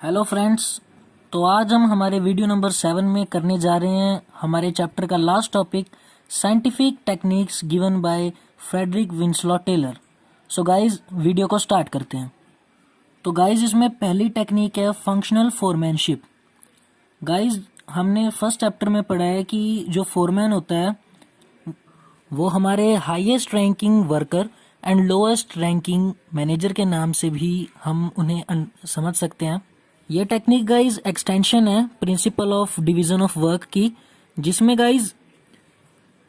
Hello friends. तो आज हम हमारे वीडियो नंबर 7 में करने जा रहे हैं हमारे चैप्टर का last topic, scientific techniques given by Frederick Winslow Taylor. So guys, video को स्टार्ट करते हैं। तो गाइस, इसमें पहली टेक्निक है फंक्शनल फोरमैनशिप। गाइस, हमने फर्स्ट चैप्टर में पढ़ा है कि जो फोरमैन होता है वो हमारे highest ranking worker and lowest ranking manager के नाम से भी हम उन्हें समझ सकते हैं। ये टेक्निक गाइज एक्सटेंशन है principle of division of work की, जिसमें guys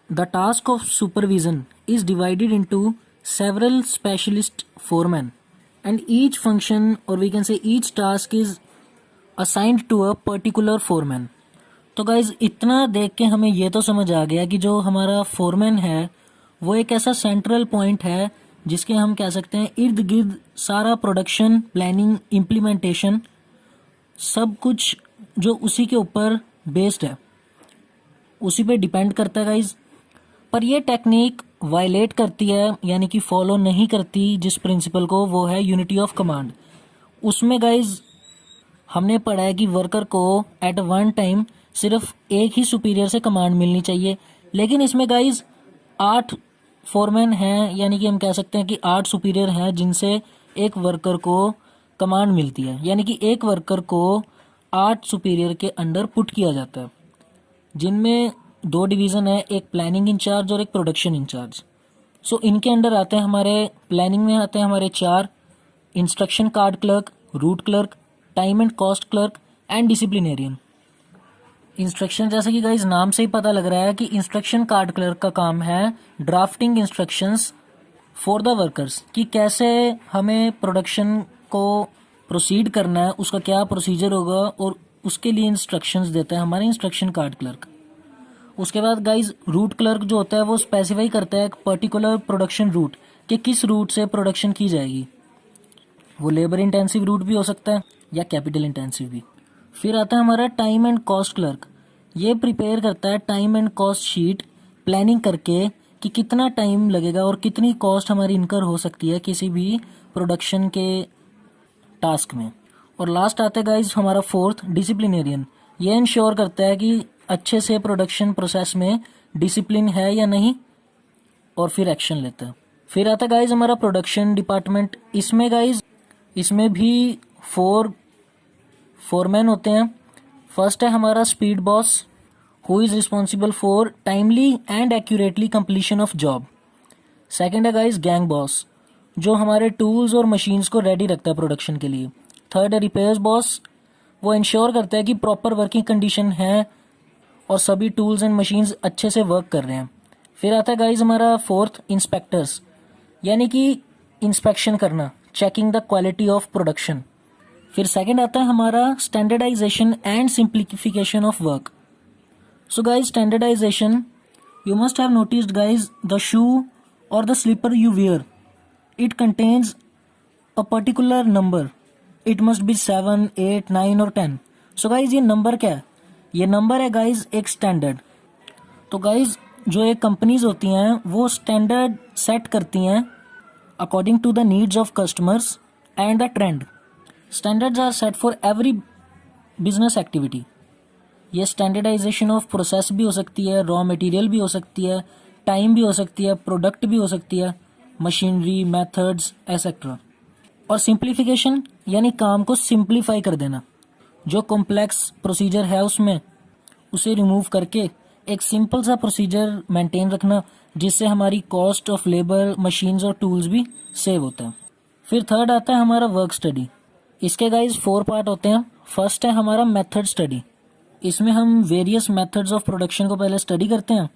the task of supervision is divided into several specialist foreman and each function और we can say each task is assigned to a particular foreman. तो guys इतना देख के हमें ये तो समझ आ गया कि जो हमारा फोरमैन है वो एक ऐसा सेंट्रल पॉइंट है जिसके हम कह सकते हैं इर्द गिर्द सारा प्रोडक्शन, प्लानिंग, इम्प्लीमेंटेशन सब कुछ जो उसी के ऊपर बेस्ड है, उसी पे डिपेंड करता है गाइज। पर ये टेक्निक वायलेट करती है, यानी कि फॉलो नहीं करती जिस प्रिंसिपल को, वो है यूनिटी ऑफ कमांड। उसमें गाइज हमने पढ़ा है कि वर्कर को एट वन टाइम सिर्फ एक ही सुपीरियर से कमांड मिलनी चाहिए, लेकिन इसमें गाइज 8 फोरमैन हैं, यानी कि हम कह सकते हैं कि 8 सुपीरियर हैं जिनसे एक वर्कर को कमांड मिलती है, यानी कि एक वर्कर को 8 सुपीरियर के अंडर पुट किया जाता है, जिनमें 2 डिवीज़न है, एक प्लानिंग इंचार्ज और एक प्रोडक्शन इंचार्ज। सो इनके अंडर आते हैं हमारे, प्लानिंग में आते हैं हमारे 4, instruction card clerk, root clerk, time and cost clerk and disciplinarian. Instruction, जैसे कि गाइज नाम से ही पता लग रहा है कि इंस्ट्रक्शन कार्ड क्लर्क का काम है drafting instructions for the workers, कि कैसे हमें प्रोडक्शन को प्रोसीड करना है, उसका क्या प्रोसीजर होगा, और उसके लिए इंस्ट्रक्शंस देता है हमारा इंस्ट्रक्शन कार्ड क्लर्क। उसके बाद गाइज रूट क्लर्क जो होता है वो स्पेसिफाई करता है पर्टिकुलर प्रोडक्शन रूट, कि किस रूट से प्रोडक्शन की जाएगी। वो लेबर इंटेंसिव रूट भी हो सकता है या कैपिटल इंटेंसिव भी। फिर आता है हमारा टाइम एंड कॉस्ट क्लर्क। ये प्रिपेयर करता है time and cost sheet, planning करके कि कितना टाइम लगेगा और कितनी कॉस्ट हमारी इनकर हो सकती है किसी भी प्रोडक्शन के टास्क में। और लास्ट आता है गाइज हमारा फोर्थ, डिसिप्लिनेरियन। ये इंश्योर करता है कि अच्छे से प्रोडक्शन प्रोसेस में डिसिप्लिन है या नहीं, और फिर एक्शन लेता है। फिर आता है गाइज हमारा प्रोडक्शन डिपार्टमेंट। इसमें भी 4 फोरमैन होते हैं। फर्स्ट है हमारा speed boss, who is responsible for timely and accurately completion of job. Second है गाइज गैंग बॉस, जो हमारे टूल्स और मशीन्स को रेडी रखता है प्रोडक्शन के लिए। थर्ड है रिपेयर्स बॉस, वो इंश्योर करता है कि प्रॉपर वर्किंग कंडीशन है और सभी टूल्स एंड मशीन्स अच्छे से वर्क कर रहे हैं। फिर आता है गाइज हमारा फोर्थ, इंस्पेक्टर्स, यानी कि इंस्पेक्शन करना, checking the quality of production. फिर सेकंड आता है हमारा standardization and simplification of work. So guys standardization, you must have noticed guys the shoe और the slipper you wear, it contains a particular number. It must be 7, 8, 9 और 10. So guys ये number क्या है? ये number है guys एक standard. तो guys जो एक कंपनीज होती हैं वो स्टैंडर्ड सेट करती हैं according to the needs of customers and the trend. Standards are set for every business activity. ये स्टैंडर्डाइजेशन ऑफ प्रोसेस भी हो सकती है, रॉ मटेरियल भी हो सकती है, टाइम भी हो सकती है, प्रोडक्ट भी हो सकती है, मशीनरी, मेथड्स एसेट्रा। और सिंप्लीफिकेशन यानी काम को सिंप्लीफाई कर देना, जो कॉम्प्लेक्स प्रोसीजर है उसमें उसे रिमूव करके एक सिंपल सा प्रोसीजर मेंटेन रखना, जिससे हमारी कॉस्ट ऑफ लेबर, मशीन्स और टूल्स भी सेव होता है। फिर थर्ड आता है हमारा वर्क स्टडी। इसके गाइज 4 पार्ट होते हैं। फर्स्ट है हमारा मेथड स्टडी। इसमें हम वेरियस मेथड्स ऑफ प्रोडक्शन को पहले स्टडी करते हैं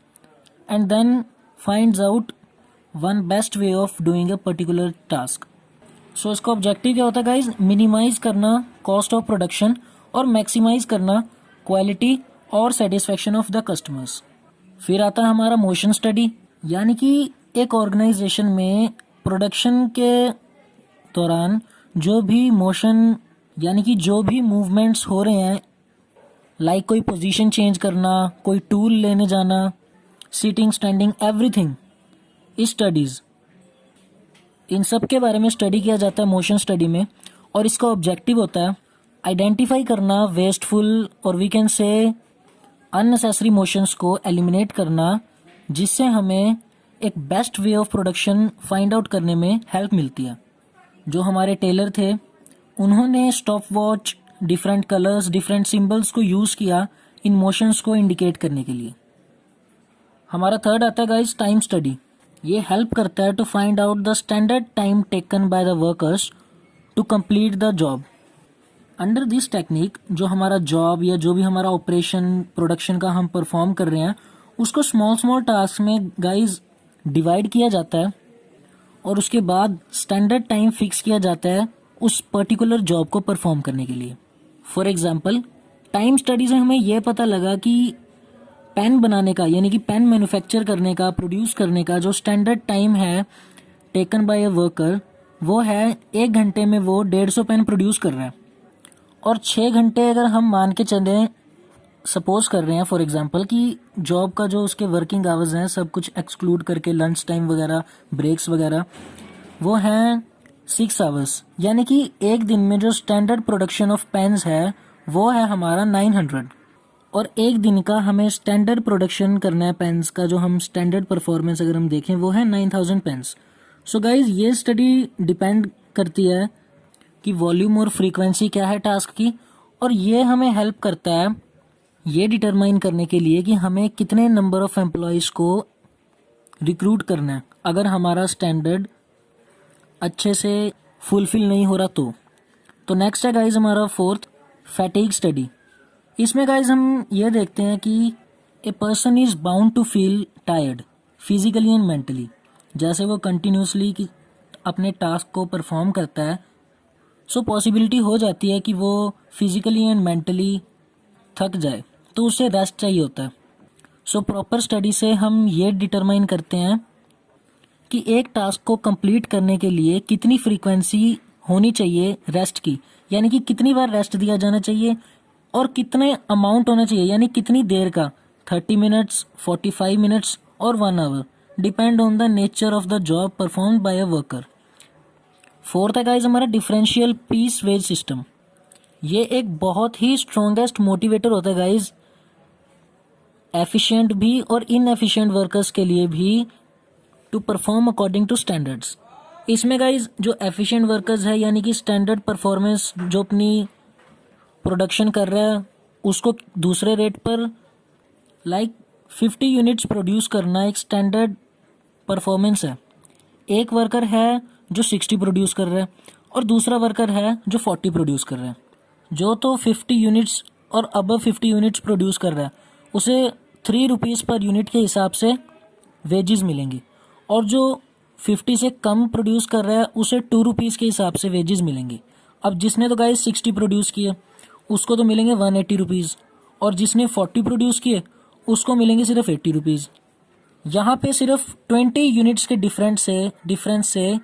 and then finds out one best way of doing a particular task. So इसका ऑब्जेक्टिव क्या होता है गाइज? मिनिमाइज करना कॉस्ट ऑफ प्रोडक्शन और मैक्सिमाइज करना क्वालिटी और सेटिस्फेक्शन ऑफ द कस्टमर्स। फिर आता है हमारा मोशन स्टडी, यानी कि एक ऑर्गेनाइजेशन में प्रोडक्शन के दौरान जो भी मोशन, यानी कि जो भी मूवमेंट्स हो रहे हैं, लाइक कोई पोजीशन चेंज करना, कोई टूल लेने जाना, सीटिंग, स्टैंडिंग, एवरीथिंग, स्टडीज, इन सब के बारे में स्टडी किया जाता है मोशन स्टडी में। और इसका ऑब्जेक्टिव होता है आइडेंटिफाई करना वेस्टफुल और we can say unnecessary motions को एलिमिनेट करना, जिससे हमें एक best way of production find out करने में हेल्प मिलती है। जो हमारे टेलर थे उन्होंने stop watch, different colours, different symbols को यूज़ किया इन मोशंस को इंडिकेट करने के लिए। हमारा थर्ड आता है गाइस टाइम स्टडी। ये हेल्प करता है to find out the standard time taken by the workers to complete the job. Under this technique जो हमारा जॉब या जो भी हमारा ऑपरेशन प्रोडक्शन का हम परफॉर्म कर रहे हैं उसको स्मॉल स्मॉल टास्क में गाइस डिवाइड किया जाता है और उसके बाद स्टैंडर्ड टाइम फिक्स किया जाता है उस पर्टिकुलर जॉब को परफॉर्म करने के लिए। फॉर एग्जांपल टाइम स्टडी से हमें यह पता लगा कि पेन बनाने का यानी कि पेन मैन्युफैक्चर करने का, प्रोड्यूस करने का जो स्टैंडर्ड टाइम है टेकन बाय अ वर्कर वो है 1 घंटे में वो 150 पेन प्रोड्यूस कर रहा है। और 6 घंटे अगर हम मान के चलें, सपोज कर रहे हैं फॉर एग्जांपल कि जॉब का जो उसके वर्किंग आवर्स हैं सब कुछ एक्सक्लूड करके लंच टाइम वगैरह, ब्रेक्स वगैरह, वो हैं 6 आवर्स, यानी कि एक दिन में जो स्टैंडर्ड प्रोडक्शन ऑफ पेन्स है वो है हमारा 900। और एक दिन का हमें स्टैंडर्ड प्रोडक्शन करना है पेन्स का, जो हम स्टैंडर्ड परफॉर्मेंस अगर हम देखें वो है 9000 पेन्स। सो गाइज ये स्टडी डिपेंड करती है कि वॉल्यूम और फ्रीक्वेंसी क्या है टास्क की, और ये हमें हेल्प करता है ये डिटरमाइन करने के लिए कि हमें कितने नंबर ऑफ एम्प्लॉयज़ को रिक्रूट करना है अगर हमारा स्टैंडर्ड अच्छे से फुलफिल नहीं हो रहा तो नेक्स्ट है गाइज हमारा फोर्थ फैटिग स्टडी। इसमें गाइज हम ये देखते हैं कि a person is bound to feel tired physically and mentally. जैसे वो कंटिन्यूसली कि अपने टास्क को परफॉर्म करता है सो पॉसिबिलिटी हो जाती है कि वो फिजिकली एंड मेंटली थक जाए, तो उसे रेस्ट चाहिए होता है। सो प्रॉपर स्टडी से हम ये डिटरमाइन करते हैं कि एक टास्क को कंप्लीट करने के लिए कितनी फ्रीक्वेंसी होनी चाहिए रेस्ट की, यानी कि कितनी बार रेस्ट दिया जाना चाहिए और कितने अमाउंट होना चाहिए, यानी कितनी देर का, 30 मिनट्स, 45 मिनट्स और 1 hour, depend on the nature of the job performed by a worker. Fourth है गाइज हमारा डिफरेंशियल पीस वेज सिस्टम। ये एक बहुत ही स्ट्रॉन्गेस्ट मोटिवेटर होता है गाइज एफिशिएंट भी और इनएफिशिएंट वर्कर्स के लिए भी to perform according to standards. इसमें गाइज जो एफिशिएंट वर्कर्स है यानी कि स्टैंडर्ड परफॉर्मेंस जो अपनी प्रोडक्शन कर रहा है उसको दूसरे रेट पर 50 यूनिट्स प्रोड्यूस करना एक स्टैंडर्ड परफॉर्मेंस है। एक वर्कर है जो 60 प्रोड्यूस कर रहा है और दूसरा वर्कर है जो 40 प्रोड्यूस कर रहा है। जो तो 50 यूनिट्स और अबव 50 यूनिट्स प्रोड्यूस कर रहा है उसे 3 रुपीज़ पर यूनिट के हिसाब से वेजेस मिलेंगी, और जो 50 से कम प्रोड्यूस कर रहा है उसे 2 रुपीज़ के हिसाब से वेजेस मिलेंगी। अब जिसने तो गाइस 60 प्रोड्यूस किए उसको तो मिलेंगे 180 रुपीज़, और जिसने 40 प्रोड्यूस किए उसको मिलेंगे सिर्फ 80 रुपीज़। यहाँ पे सिर्फ 20 यूनिट्स के डिफरेंस से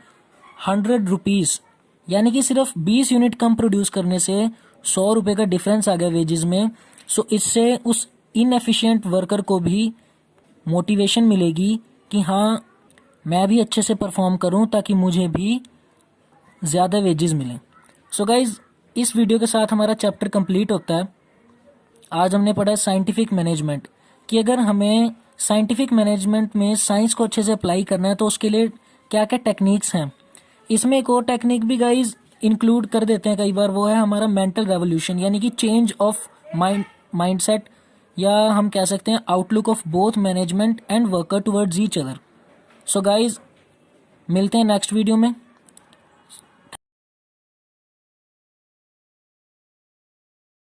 100 रुपीज़, यानी कि सिर्फ 20 यूनिट कम प्रोड्यूस करने से 100 रुपये का डिफरेंस आ गया वेजेस में। सो इससे उस इनएफिशिएंट वर्कर को भी मोटिवेशन मिलेगी कि हाँ मैं भी अच्छे से परफॉर्म करूं ताकि मुझे भी ज़्यादा वेजेस मिलें। सो गाइज इस वीडियो के साथ हमारा चैप्टर कंप्लीट होता है। आज हमने पढ़ा है साइंटिफिक मैनेजमेंट, कि अगर हमें साइंटिफिक मैनेजमेंट में साइंस को अच्छे से अप्लाई करना है तो उसके लिए क्या क्या टेक्निक्स हैं। इसमें एक और टेक्निक भी गाइज इंक्लूड कर देते हैं कई बार, वो है हमारा मेंटल रेवोल्यूशन, यानी कि चेंज ऑफ माइंडसेट, या हम कह सकते हैं outlook of both management and worker towards each other. So guys मिलते हैं नेक्स्ट वीडियो में।